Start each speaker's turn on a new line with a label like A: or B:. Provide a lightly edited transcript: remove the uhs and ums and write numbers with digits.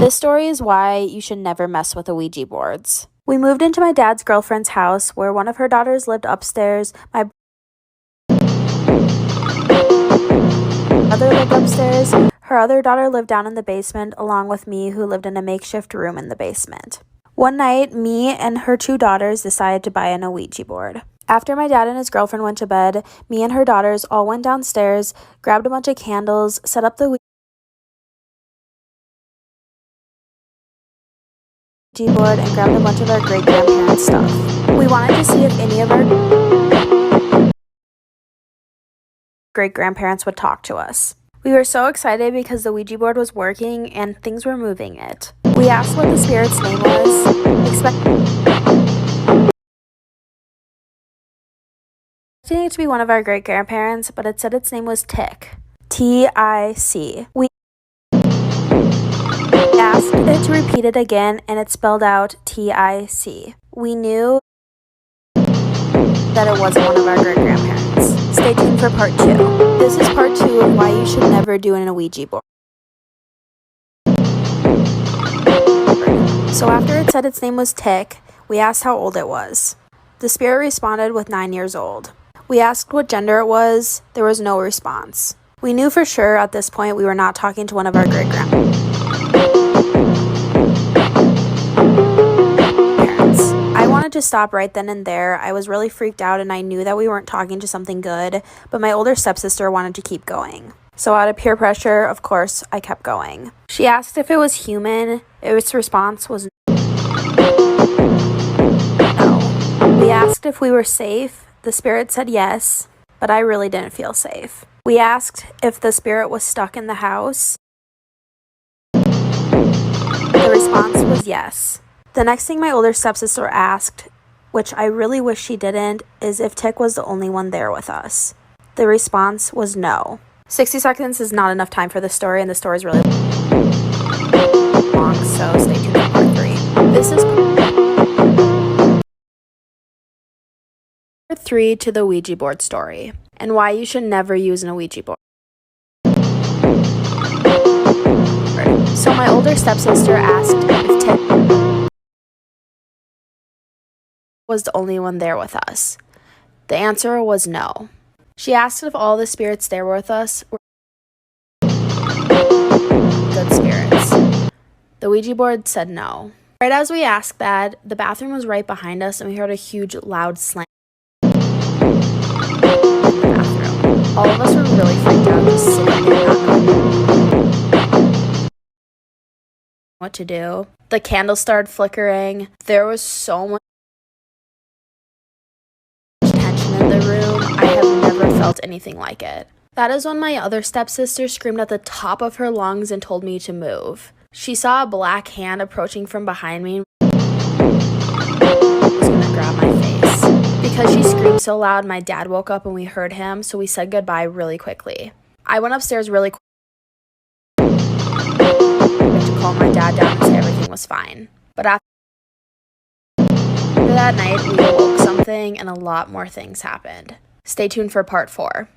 A: This story is why you should never mess with the Ouija boards. We moved into my dad's girlfriend's house where one of her daughters lived upstairs. My brother lived upstairs. Her other daughter lived down in the basement, along with me, who lived in a makeshift room in the basement. One night, me and her 2 daughters decided to buy an Ouija board. After my dad and his girlfriend went to bed, me and her daughters all went downstairs, grabbed a bunch of candles, set up the Ouija board, and grabbed a bunch of our great-grandparents' stuff. We wanted to see if any of our great-grandparents would talk to us. We were so excited because the Ouija board was working and things were moving it. We asked what the spirit's name was, expecting it to be one of our great-grandparents, but it said its name was Tic. T-I-C. We asked it to repeat it again, and it spelled out T-I-C. We knew that it wasn't one of our great-grandparents. Stay tuned for part 2. This is part 2 of why you should never do an Ouija board. So after it said its name was Tic, we asked how old it was. The spirit responded with 9 years old. We asked what gender it was. There was no response. We knew for sure at this point we were not talking to one of our great-grandparents. I wanted to stop right then and there. I was really freaked out and I knew that we weren't talking to something good, but my older stepsister wanted to keep going. So out of peer pressure, of course, I kept going. She asked if it was human. Its response was no. We asked if we were safe. The spirit said yes, but I really didn't feel safe. We asked if the spirit was stuck in the house. The response was yes. The next thing my older stepsister asked, which I really wish she didn't, is if Tic was the only one there with us. The response was no. 60 seconds is not enough time for this story, and the story is really long, so stay tuned for part 3. This is part 3 to the Ouija board story, and why you should never use an Ouija board. So my older stepsister asked if Tic was the only one there with us. The answer was no. She asked if all the spirits there with us were good spirits. The Ouija board said no. Right as we asked that, the bathroom was right behind us and we heard a huge loud slam in the bathroom. All of us were really freaked out, just sitting there not knowing what to do. The candles started flickering. There was so much tension in the room. I have never felt anything like it. That is when my other stepsister screamed at the top of her lungs and told me to move. She saw a black hand approaching from behind me and was gonna grab my face. Because she screamed so loud, my dad woke up and we heard him, so we said goodbye really quickly. I went upstairs really quick to calm my dad down and say everything was fine. But after that night, we awoke something and a lot more things happened. Stay tuned for part 4.